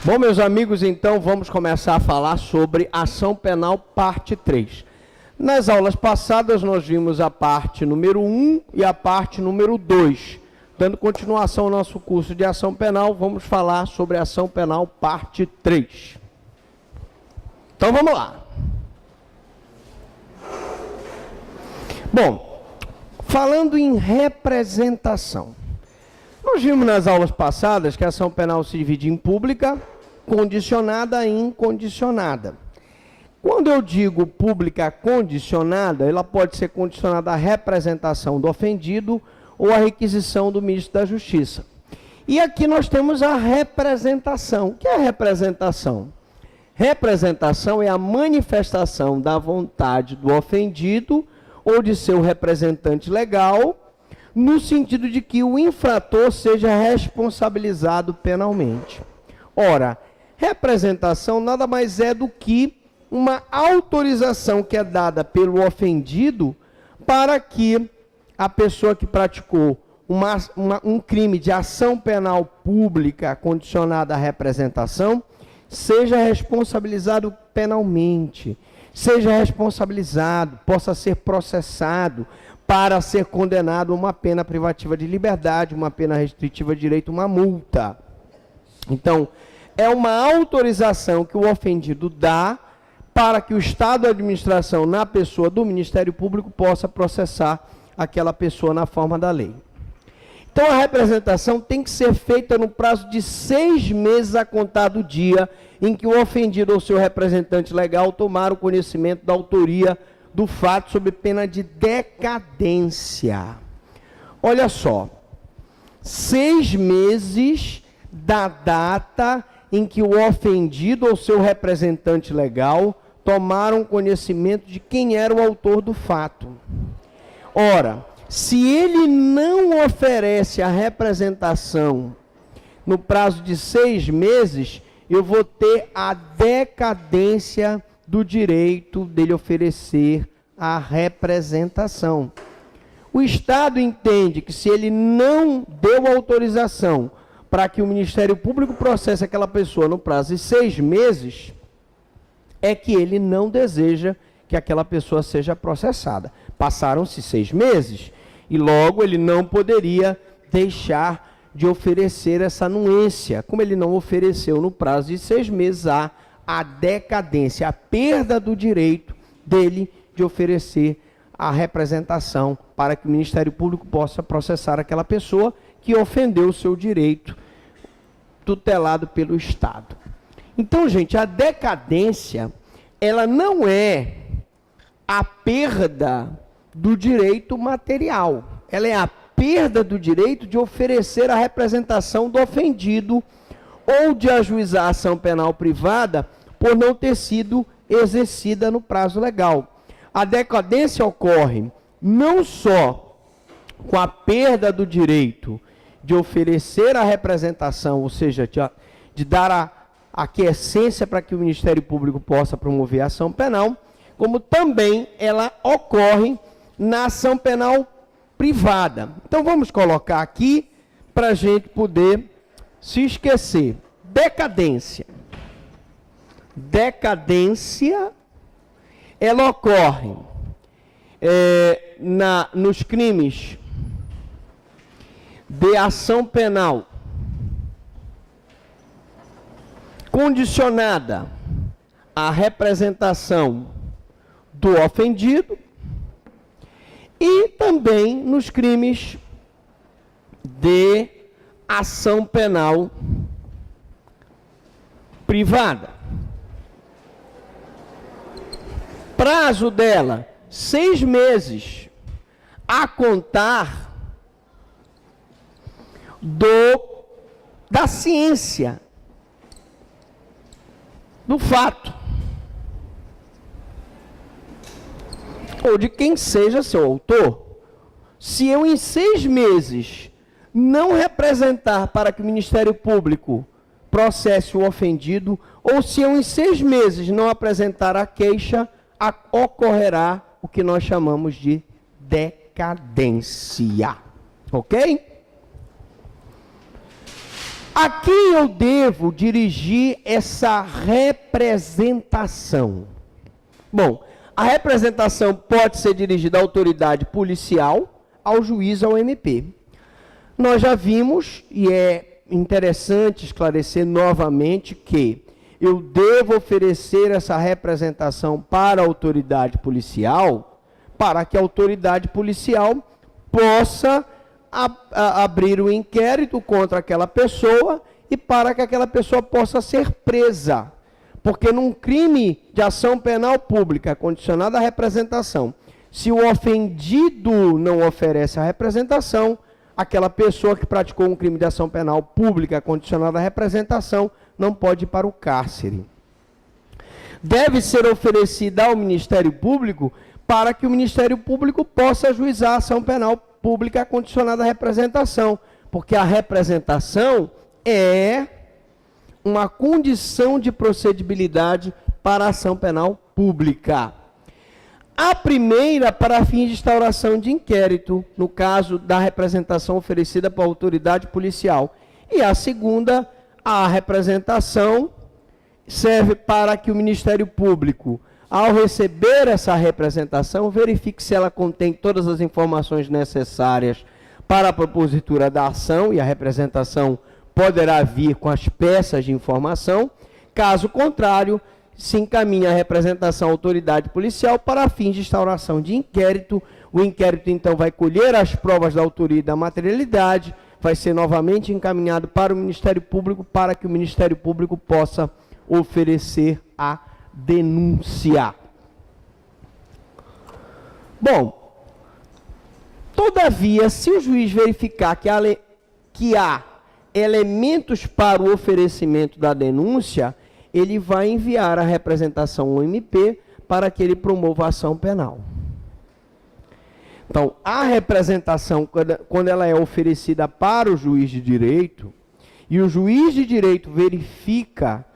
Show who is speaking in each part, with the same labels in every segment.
Speaker 1: Bom, meus amigos, então vamos começar a falar sobre ação penal parte 3. Nas aulas passadas nós vimos a parte número 1 e a parte número 2. Dando continuação ao nosso curso de ação penal, vamos falar sobre ação penal parte 3. Então vamos lá. Bom, falando em representação. Nós vimos nas aulas passadas que a ação penal se divide em pública, condicionada e incondicionada. Quando eu digo pública condicionada, ela pode ser condicionada à representação do ofendido ou à requisição do ministro da Justiça. E aqui nós temos a representação. O que é a representação? Representação é a manifestação da vontade do ofendido ou de seu representante legal, no sentido de que o infrator seja responsabilizado penalmente. Ora, representação nada mais é do que uma autorização que é dada pelo ofendido para que a pessoa que praticou um crime de ação penal pública condicionada à representação seja responsabilizado penalmente, seja responsabilizado, possa ser processado, para ser condenado a uma pena privativa de liberdade, uma pena restritiva de direito, uma multa. Então, é uma autorização que o ofendido dá para que o Estado e a administração, na pessoa do Ministério Público, possa processar aquela pessoa na forma da lei. Então, a representação tem que ser feita no prazo de 6 meses a contar do dia em que o ofendido ou seu representante legal tomaram conhecimento da autoria do fato sob pena de decadência. Olha só, 6 meses da data em que o ofendido ou seu representante legal tomaram conhecimento de quem era o autor do fato. Ora, se ele não oferece a representação no prazo de 6 meses, eu vou ter a decadência do direito dele oferecer a representação. O Estado entende que se ele não deu autorização para que o Ministério Público processe aquela pessoa no prazo de 6 meses, é que ele não deseja que aquela pessoa seja processada. Passaram-se 6 meses e logo ele não poderia deixar de oferecer essa anuência, como ele não ofereceu no prazo de 6 meses a decadência, a perda do direito dele de oferecer a representação para que o Ministério Público possa processar aquela pessoa que ofendeu o seu direito tutelado pelo Estado. Então, gente, a decadência, ela não é a perda do direito material, ela é a perda do direito de oferecer a representação do ofendido ou de ajuizar a ação penal privada por não ter sido exercida no prazo legal. A decadência ocorre não só com a perda do direito de oferecer a representação, ou seja, de dar a aquiescência para que o Ministério Público possa promover a ação penal, como também ela ocorre na ação penal privada. Então vamos colocar aqui para a gente poder se esquecer. Decadência. Decadência, ela ocorre nos crimes de ação penal condicionada à representação do ofendido e também nos crimes de ação penal privada. Prazo dela, 6 meses a contar da ciência do fato ou de quem seja seu autor. Se eu em 6 meses não representar para que o Ministério Público processe o ofendido, ou se eu em 6 meses não apresentar a queixa, ocorrerá o que nós chamamos de decadência. Ok? A quem eu devo dirigir essa representação? Bom, a representação pode ser dirigida à autoridade policial, ao juiz, ao MP. Nós já vimos, e é interessante esclarecer novamente, que eu devo oferecer essa representação para a autoridade policial, para que a autoridade policial possa abrir o inquérito contra aquela pessoa e para que aquela pessoa possa ser presa. Porque num crime de ação penal pública condicionada à representação, se o ofendido não oferece a representação, aquela pessoa que praticou um crime de ação penal pública condicionada à representação não pode ir para o cárcere. Deve ser oferecida ao Ministério Público para que o Ministério Público possa ajuizar a ação penal pública condicionada à representação, porque a representação é uma condição de procedibilidade para a ação penal pública. A primeira, para fins de instauração de inquérito, no caso da representação oferecida para a autoridade policial. E a segunda, a representação serve para que o Ministério Público, ao receber essa representação, verifique se ela contém todas as informações necessárias para a propositura da ação, e a representação poderá vir com as peças de informação. Caso contrário, se encaminha a representação à autoridade policial para fins de instauração de inquérito. O inquérito, então, vai colher as provas da autoria e da materialidade, vai ser novamente encaminhado para o Ministério Público, para que o Ministério Público possa oferecer a denúncia. Bom, todavia, se o juiz verificar que há elementos para o oferecimento da denúncia, ele vai enviar a representação ao MP para que ele promova a ação penal. Então, a representação, quando ela é oferecida para o juiz de direito, e o juiz de direito verifica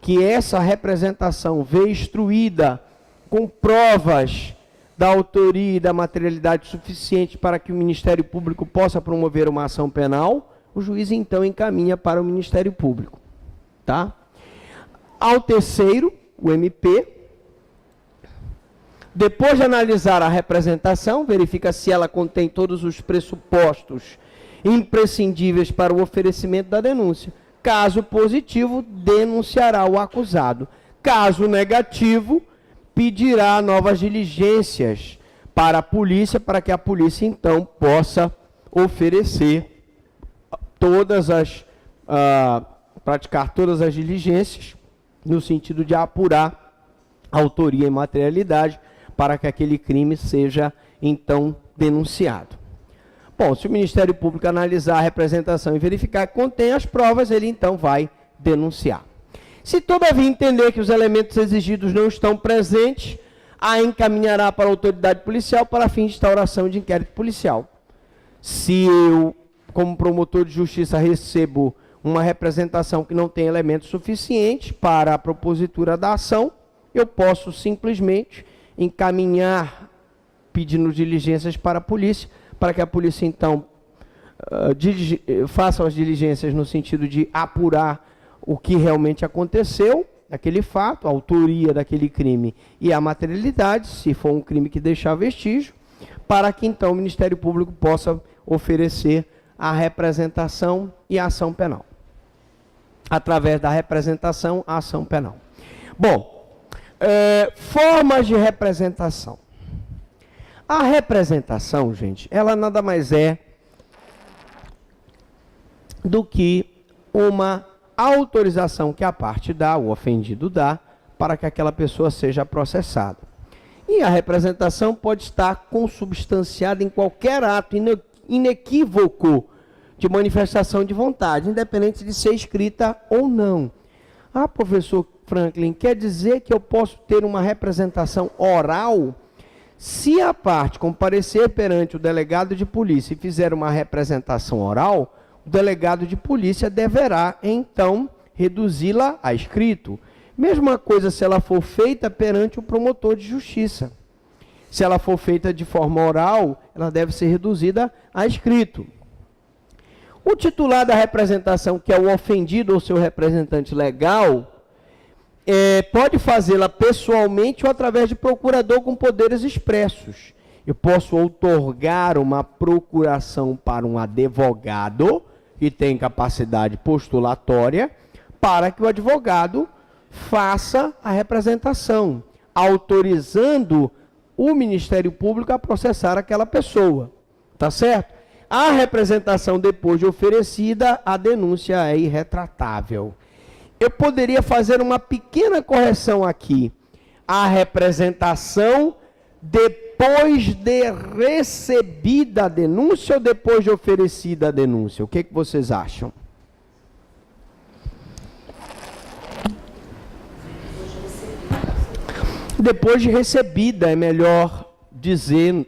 Speaker 1: que essa representação veio instruída com provas da autoria e da materialidade suficiente para que o Ministério Público possa promover uma ação penal, o juiz então encaminha para o Ministério Público. Tá? Ao terceiro, o MP, depois de analisar a representação, verifica se ela contém todos os pressupostos imprescindíveis para o oferecimento da denúncia. Caso positivo, denunciará o acusado. Caso negativo, pedirá novas diligências para a polícia, para que a polícia, então, possa oferecer praticar todas as diligências, no sentido de apurar a autoria e materialidade, para que aquele crime seja, então, denunciado. Bom, se o Ministério Público analisar a representação e verificar que contém as provas, ele então vai denunciar. Se todavia entender que os elementos exigidos não estão presentes, a encaminhará para a autoridade policial para fins de instauração de inquérito policial. Se eu, como promotor de justiça, recebo uma representação que não tem elementos suficientes para a propositura da ação, eu posso simplesmente encaminhar, pedindo diligências para a polícia, para que a polícia, então, faça as diligências no sentido de apurar o que realmente aconteceu, aquele fato, a autoria daquele crime e a materialidade, se for um crime que deixar vestígio, para que, então, o Ministério Público possa oferecer a representação e a ação penal. Através da representação, a ação penal. Bom, formas de representação. A representação, gente, ela nada mais é do que uma autorização que a parte dá, o ofendido dá, para que aquela pessoa seja processada. E a representação pode estar consubstanciada em qualquer ato inequívoco de manifestação de vontade, independente de ser escrita ou não. Ah, professor Franklin, quer dizer que eu posso ter uma representação oral? Se a parte comparecer perante o delegado de polícia e fizer uma representação oral, o delegado de polícia deverá, então, reduzi-la a escrito. Mesma coisa se ela for feita perante o promotor de justiça. Se ela for feita de forma oral, ela deve ser reduzida a escrito. O titular da representação, que é o ofendido ou seu representante legal, pode fazê-la pessoalmente ou através de procurador com poderes expressos. Eu posso outorgar uma procuração para um advogado que tem capacidade postulatória para que o advogado faça a representação, autorizando o Ministério Público a processar aquela pessoa. Tá certo? A representação depois de oferecida, a denúncia é irretratável. Eu poderia fazer uma pequena correção aqui. A representação depois de recebida a denúncia ou depois de oferecida a denúncia? O que vocês acham? Depois de recebida, é melhor dizer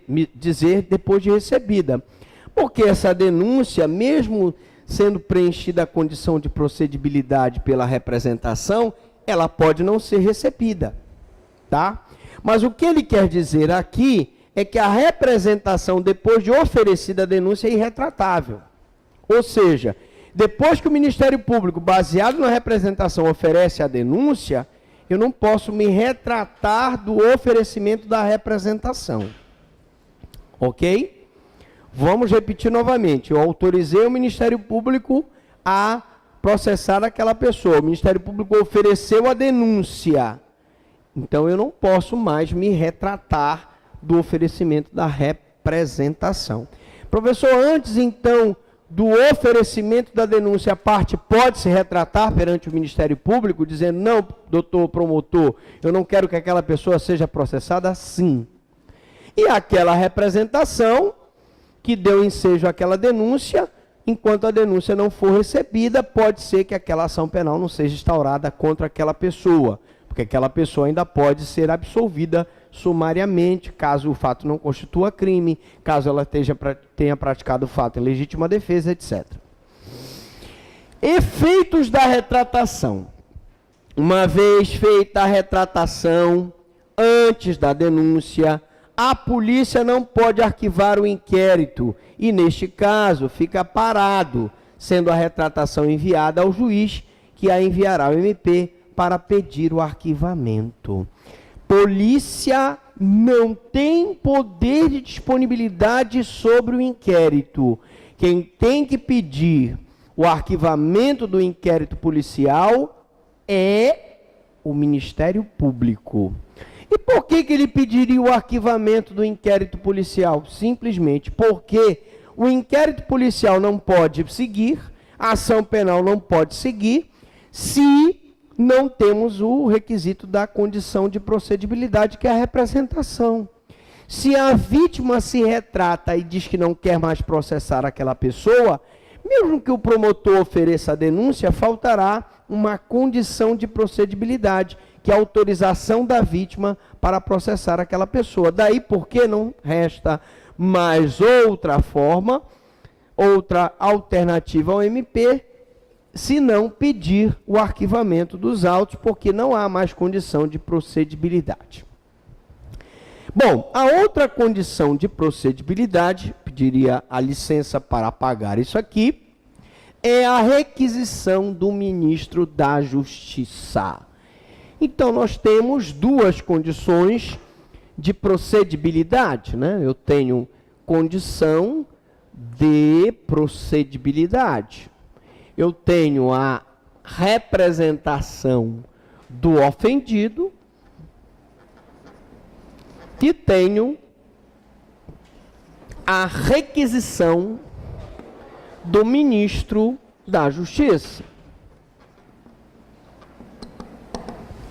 Speaker 1: depois de recebida. Porque essa denúncia, mesmo sendo preenchida a condição de procedibilidade pela representação, ela pode não ser recebida, tá? Mas o que ele quer dizer aqui é que a representação depois de oferecida a denúncia é irretratável. Ou seja, depois que o Ministério Público, baseado na representação, oferece a denúncia, eu não posso me retratar do oferecimento da representação. Ok? Vamos repetir novamente. Eu autorizei o Ministério Público a processar aquela pessoa. O Ministério Público ofereceu a denúncia. Então, eu não posso mais me retratar do oferecimento da representação. Professor, antes, então, do oferecimento da denúncia, a parte pode se retratar perante o Ministério Público, dizendo, não, doutor promotor, eu não quero que aquela pessoa seja processada? Sim. E aquela representação que deu ensejo àquela denúncia, enquanto a denúncia não for recebida, pode ser que aquela ação penal não seja instaurada contra aquela pessoa, porque aquela pessoa ainda pode ser absolvida sumariamente, caso o fato não constitua crime, caso ela tenha praticado o fato em legítima defesa, etc. Efeitos da retratação. Uma vez feita a retratação, antes da denúncia, a polícia não pode arquivar o inquérito e, neste caso, fica parado, sendo a retratação enviada ao juiz, que a enviará ao MP para pedir o arquivamento. Polícia não tem poder de disponibilidade sobre o inquérito. Quem tem que pedir o arquivamento do inquérito policial é o Ministério Público. E por que ele pediria o arquivamento do inquérito policial? Simplesmente porque o inquérito policial não pode seguir, a ação penal não pode seguir, se não temos o requisito da condição de procedibilidade, que é a representação. Se a vítima se retrata e diz que não quer mais processar aquela pessoa, mesmo que o promotor ofereça a denúncia, faltará uma condição de procedibilidade, que é a autorização da vítima para processar aquela pessoa. Daí porque não resta mais outra forma, outra alternativa ao MP, se não pedir o arquivamento dos autos, porque não há mais condição de procedibilidade. Bom, a outra condição de procedibilidade, pediria a licença para apagar isso aqui, é a requisição do ministro da Justiça. Então, nós temos duas condições de procedibilidade, né? Eu tenho condição de procedibilidade. Eu tenho a representação do ofendido e tenho a requisição do ministro da Justiça.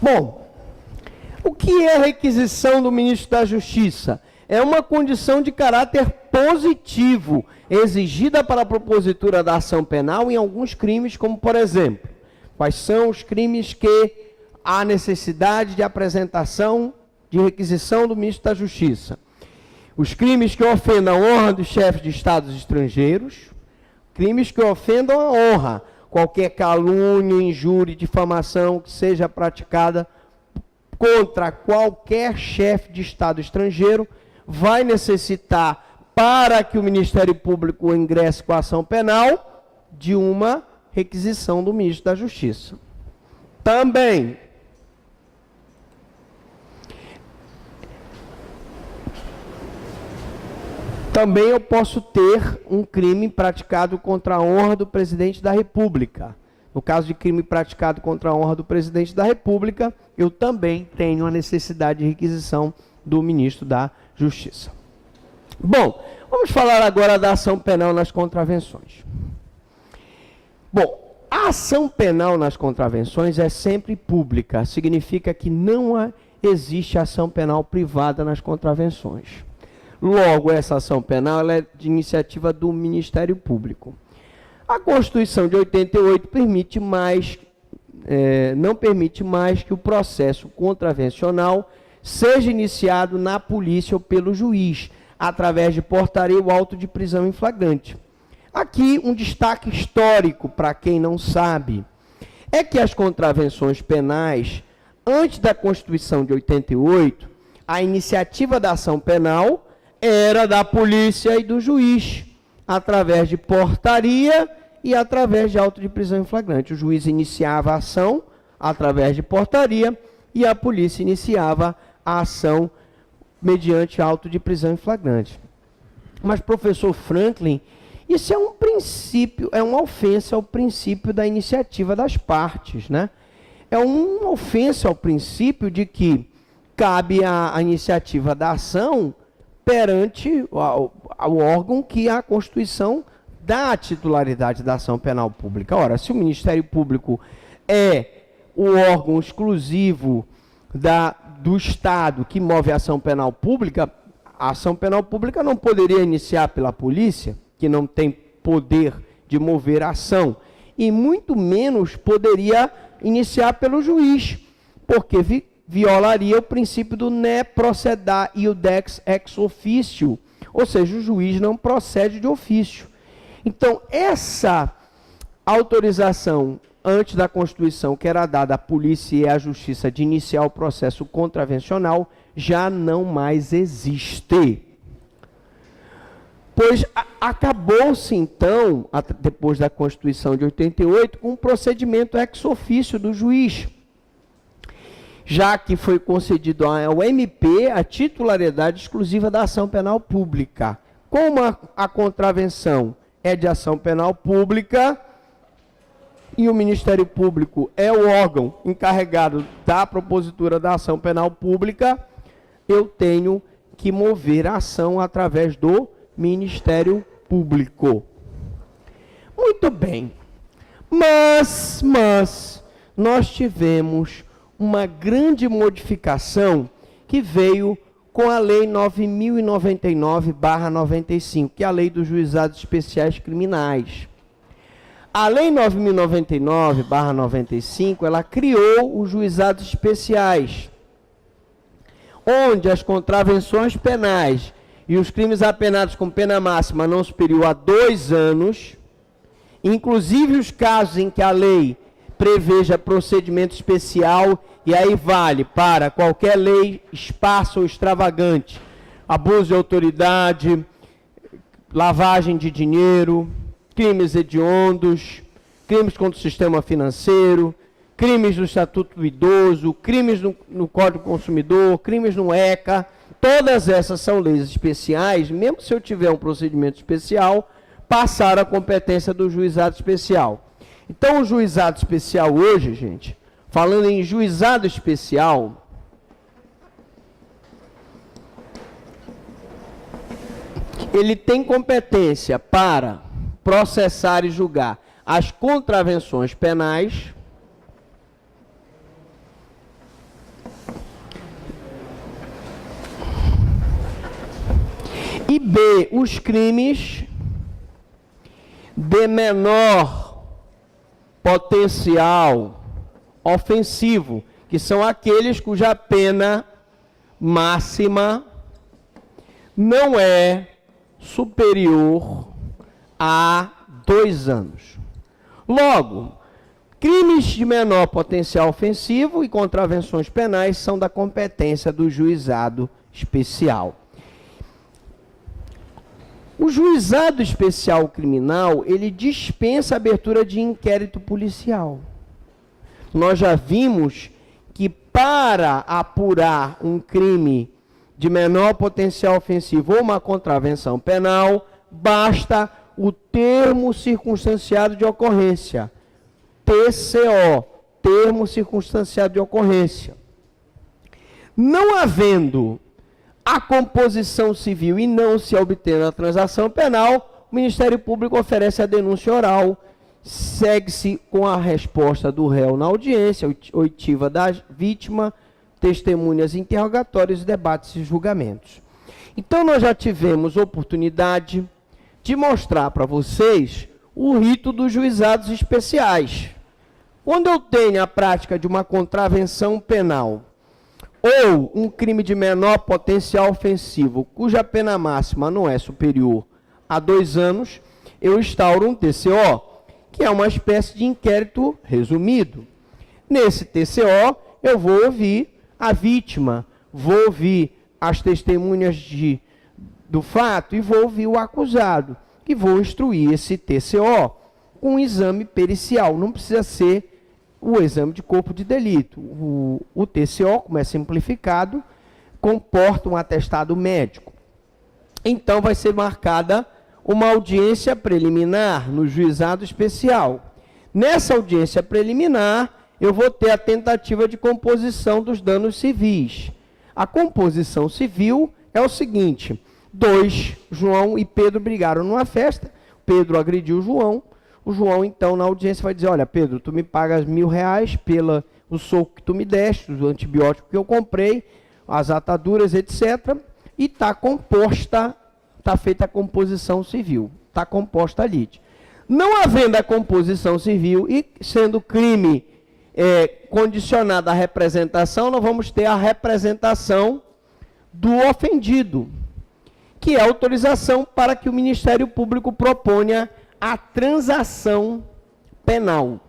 Speaker 1: Bom, o que é a requisição do ministro da Justiça? É uma condição de caráter positivo, exigida para a propositura da ação penal em alguns crimes, como, por exemplo, quais são os crimes que há necessidade de apresentação de requisição do ministro da Justiça? Os crimes que ofendam a honra dos chefes de estados estrangeiros, crimes que ofendam a honra, qualquer calúnia, injúria, difamação que seja praticada contra qualquer chefe de estado estrangeiro, vai necessitar, para que o Ministério Público ingresse com a ação penal, de uma requisição do ministro da Justiça. Também eu posso ter um crime praticado contra a honra do presidente da República. No caso de crime praticado contra a honra do presidente da República, eu também tenho a necessidade de requisição do ministro da Justiça. Bom, vamos falar agora da ação penal nas contravenções. Bom, a ação penal nas contravenções é sempre pública, significa que não existe ação penal privada nas contravenções. Logo, essa ação penal ela é de iniciativa do Ministério Público. A Constituição de 88 não permite mais que o processo contravencional seja iniciado na polícia ou pelo juiz, através de portaria ou auto de prisão em flagrante. Aqui, um destaque histórico, para quem não sabe, é que as contravenções penais, antes da Constituição de 88, a iniciativa da ação penal era da polícia e do juiz, através de portaria e através de auto de prisão em flagrante. O juiz iniciava a ação através de portaria e a polícia iniciava a ação mediante auto de prisão em flagrante. Mas, professor Franklin, isso é um princípio, é uma ofensa ao princípio da iniciativa das partes, né? É uma ofensa ao princípio de que cabe a iniciativa da ação perante ao órgão que a Constituição dá a titularidade da ação penal pública. Ora, se o Ministério Público é o órgão exclusivo do Estado que move a ação penal pública, a ação penal pública não poderia iniciar pela polícia, que não tem poder de mover a ação, e muito menos poderia iniciar pelo juiz, porque violaria o princípio do ne procedar iudex ex officio, ou seja, o juiz não procede de ofício. Então, essa autorização antes da Constituição, que era dada à polícia e à justiça de iniciar o processo contravencional, já não mais existe. Pois acabou-se, então, depois da Constituição de 88, com um procedimento ex officio do juiz, já que foi concedido ao MP a titularidade exclusiva da ação penal pública. Como a contravenção é de ação penal pública e o Ministério Público é o órgão encarregado da propositura da ação penal pública, eu tenho que mover a ação através do Ministério Público. Muito bem. Mas nós tivemos uma grande modificação que veio com a Lei 9.099/95, que é a Lei dos Juizados Especiais Criminais. A Lei 9.099/95, ela criou os juizados especiais, onde as contravenções penais e os crimes apenados com pena máxima não superior a 2 anos, inclusive os casos em que a lei preveja procedimento especial, e aí vale para qualquer lei esparsa ou extravagante, abuso de autoridade, lavagem de dinheiro, crimes hediondos, crimes contra o sistema financeiro, crimes do Estatuto do Idoso, crimes no Código do Consumidor, crimes no ECA. Todas essas são leis especiais, mesmo se eu tiver um procedimento especial, passaram a competência do juizado especial. Então, o juizado especial hoje, gente, falando em juizado especial, ele tem competência para processar e julgar as contravenções penais, e B, os crimes de menor potencial ofensivo, que são aqueles cuja pena máxima não é superior a 2 anos. Logo, crimes de menor potencial ofensivo e contravenções penais são da competência do juizado especial. O juizado especial criminal, ele dispensa a abertura de inquérito policial. Nós já vimos que para apurar um crime de menor potencial ofensivo ou uma contravenção penal, basta o termo circunstanciado de ocorrência, TCO, termo circunstanciado de ocorrência. Não havendo a composição civil e não se obtendo a transação penal, o Ministério Público oferece a denúncia oral, segue-se com a resposta do réu na audiência, oitiva da vítima, testemunhas, interrogatórios, debates e julgamentos. Então, nós já tivemos oportunidade de mostrar para vocês o rito dos juizados especiais. Quando eu tenho a prática de uma contravenção penal ou um crime de menor potencial ofensivo, cuja pena máxima não é superior a 2 anos, eu instauro um TCO, que é uma espécie de inquérito resumido. Nesse TCO, eu vou ouvir a vítima, vou ouvir as testemunhas do fato e vou ouvir o acusado. E vou instruir esse TCO com um exame pericial. Não precisa ser o exame de corpo de delito. O TCO, como é simplificado, comporta um atestado médico. Então, vai ser marcada uma audiência preliminar no juizado especial. Nessa audiência preliminar, eu vou ter a tentativa de composição dos danos civis. A composição civil é o seguinte: 2, João e Pedro brigaram numa festa, Pedro agrediu o João então na audiência vai dizer: olha, Pedro, tu me pagas R$1.000 pelo soco que tu me deste, o antibiótico que eu comprei, as ataduras, etc. E está composta, está feita a composição civil, está composta a lide. Não havendo a composição civil e sendo crime condicionado à representação, nós vamos ter a representação do ofendido, que é a autorização para que o Ministério Público proponha a transação penal.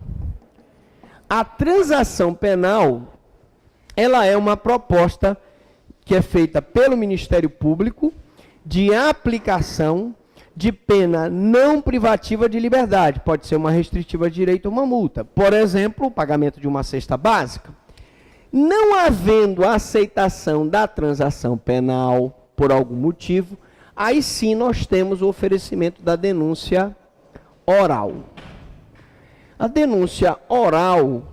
Speaker 1: A transação penal, ela é uma proposta que é feita pelo Ministério Público de aplicação de pena não privativa de liberdade. Pode ser uma restritiva de direito ou uma multa. Por exemplo, o pagamento de uma cesta básica. Não havendo a aceitação da transação penal por algum motivo, aí sim nós temos o oferecimento da denúncia oral. A denúncia oral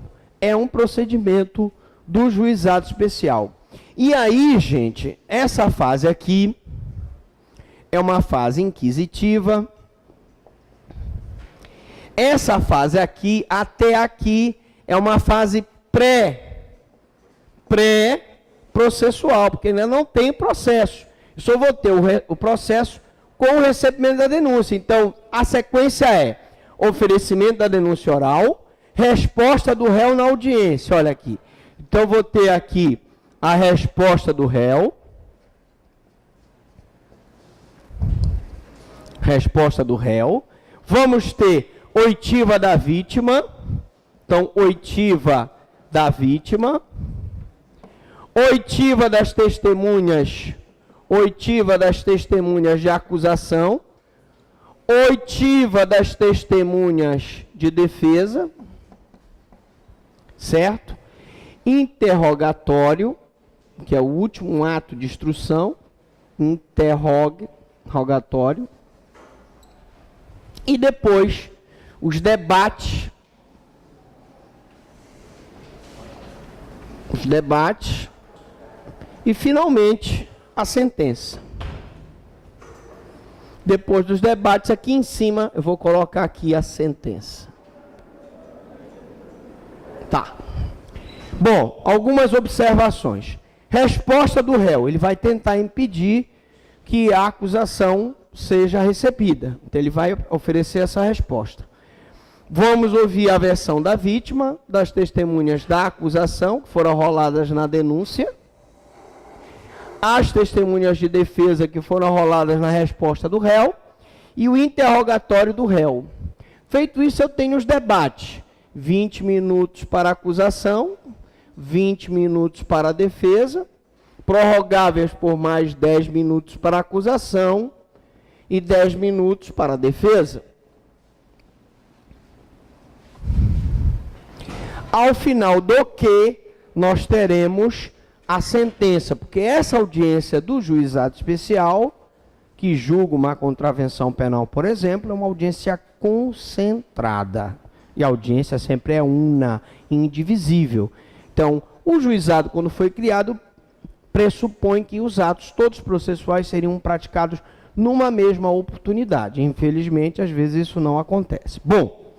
Speaker 1: é um procedimento do juizado especial. E aí, gente, essa fase aqui é uma fase inquisitiva. Essa fase aqui, até aqui, é uma fase pré-processual, porque ainda não tem processo. Eu só vou ter o processo com o recebimento da denúncia. Então, a sequência é oferecimento da denúncia oral, resposta do réu na audiência. Olha aqui. Então, eu vou ter aqui a resposta do réu. Resposta do réu. Vamos ter oitiva da vítima. Então, oitiva da vítima. Oitiva das testemunhas. Oitiva das testemunhas de acusação. Oitiva das testemunhas de defesa. Certo? Interrogatório, que é o último ato de instrução. Interrogatório. E depois, os debates. Os debates. E, finalmente, a sentença. Depois dos debates, aqui em cima, eu vou colocar aqui a sentença. Tá. Bom, algumas observações. Resposta do réu. Ele vai tentar impedir que a acusação seja recebida. Então, ele vai oferecer essa resposta. Vamos ouvir a versão da vítima, das testemunhas da acusação, que foram roladas na denúncia. As testemunhas de defesa, que foram roladas na resposta do réu. E o interrogatório do réu. Feito isso, eu tenho os debates. 20 minutos para a acusação, 20 minutos para a defesa, prorrogáveis por mais 10 minutos para a acusação, e 10 minutos para a defesa. Ao final do que, nós teremos a sentença, porque essa audiência do juizado especial, que julga uma contravenção penal, por exemplo, é uma audiência concentrada. E a audiência sempre é una, indivisível. Então, o juizado, quando foi criado, pressupõe que os atos todos processuais seriam praticados numa mesma oportunidade. Infelizmente, às vezes isso não acontece. Bom,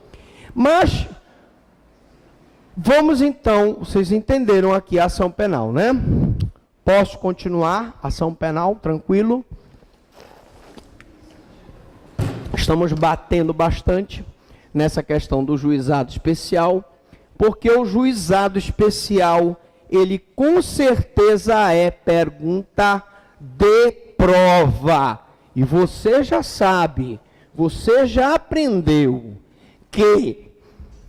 Speaker 1: mas vamos então, vocês entenderam aqui a ação penal, né? Posso continuar? Ação penal, tranquilo? Estamos batendo bastante nessa questão do juizado especial, porque o juizado especial, ele com certeza é pergunta de prova. E você já sabe, você já aprendeu que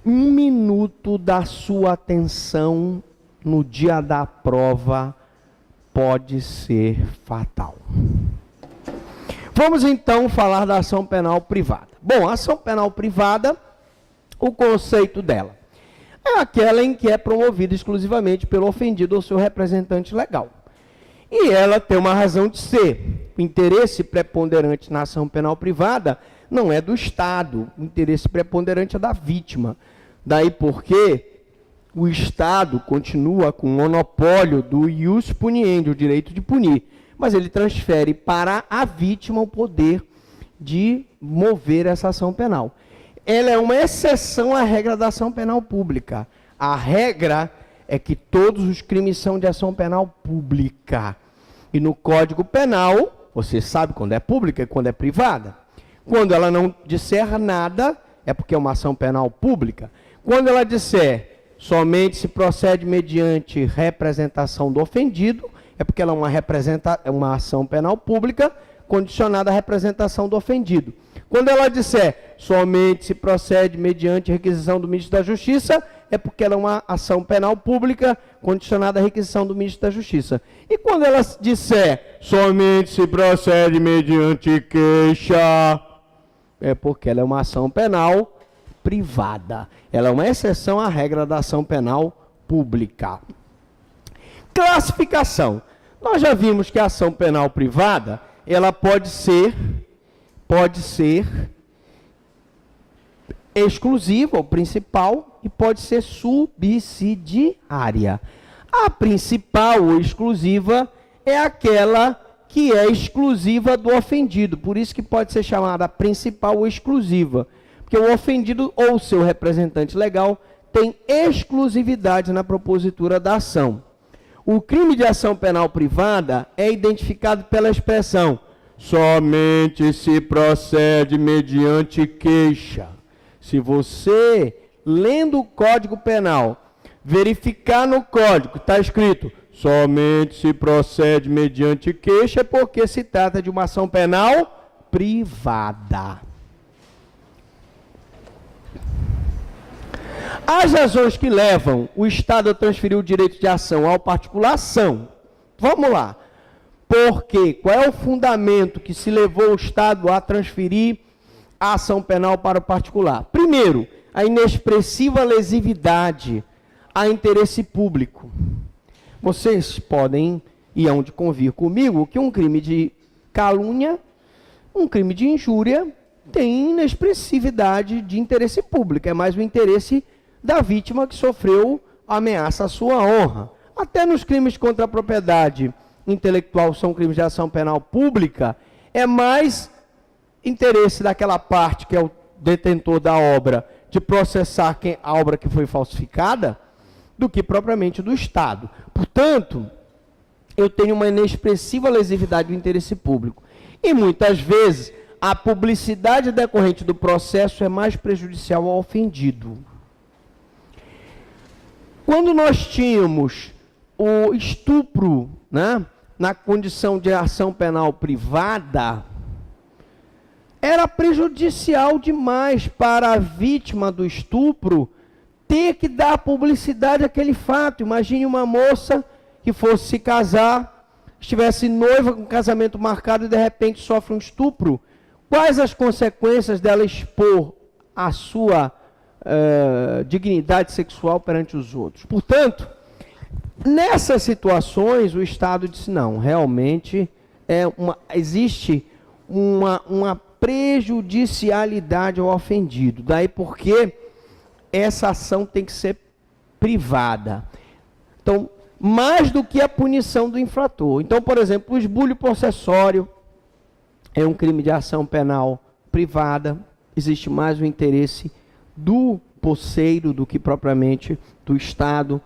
Speaker 1: 1 minuto da sua atenção no dia da prova pode ser fatal. Vamos então falar da ação penal privada. Bom, a ação penal privada, o conceito dela é aquela em que é promovida exclusivamente pelo ofendido ou seu representante legal. E ela tem uma razão de ser. O interesse preponderante na ação penal privada não é do Estado, o interesse preponderante é da vítima. Daí porque o Estado continua com o monopólio do ius puniendi, o direito de punir, mas ele transfere para a vítima o poder de mover essa ação penal. Ela é uma exceção à regra da ação penal pública. A regra é que todos os crimes são de ação penal pública. E no Código Penal, você sabe quando é pública e quando é privada. Quando ela não disser nada, é porque é uma ação penal pública. Quando ela disser somente se procede mediante representação do ofendido, é porque ela é uma ação penal pública condicionada à representação do ofendido. Quando ela disser somente se procede mediante requisição do ministro da Justiça, é porque ela é uma ação penal pública condicionada à requisição do ministro da Justiça. E quando ela disser somente se procede mediante queixa, é porque ela é uma ação penal privada. Ela é uma exceção à regra da ação penal pública. Classificação. Nós já vimos que a ação penal privada, ela pode ser exclusiva, ou principal, e pode ser subsidiária. A principal ou exclusiva é aquela que é exclusiva do ofendido, por isso que pode ser chamada principal ou exclusiva, porque o ofendido ou seu representante legal tem exclusividade na propositura da ação. O crime de ação penal privada é identificado pela expressão somente se procede mediante queixa. Se você, lendo o Código Penal, verificar no Código, está escrito somente se procede mediante queixa, é porque se trata de uma ação penal privada. As razões que levam o Estado a transferir o direito de ação ao particular são, vamos lá, porque qual é o fundamento que se levou o Estado a transferir a ação penal para o particular? Primeiro, a inexpressiva lesividade a interesse público. Vocês podem e hão de convir comigo que um crime de calúnia, um crime de injúria, tem inexpressividade de interesse público, é mais o interesse da vítima que sofreu ameaça à sua honra. Até nos crimes contra a propriedade intelectual, são crimes de ação penal pública, é mais interesse daquela parte que é o detentor da obra de processar a obra que foi falsificada do que propriamente do Estado. Portanto, eu tenho uma inexpressiva lesividade do interesse público. E muitas vezes a publicidade decorrente do processo é mais prejudicial ao ofendido. Quando nós tínhamos o estupro, né, na condição de ação penal privada, era prejudicial demais para a vítima do estupro ter que dar publicidade àquele fato. Imagine uma moça que fosse se casar, estivesse noiva com casamento marcado e de repente sofre um estupro. quais as consequências dela expor a sua dignidade sexual perante os outros. Portanto, nessas situações, o Estado disse, não, realmente existe uma prejudicialidade ao ofendido. Daí porque essa ação tem que ser privada. Então, mais do que a punição do infrator. Então, por exemplo, o esbulho possessório é um crime de ação penal privada. Existe mais o interesse do posseiro do que propriamente do Estado.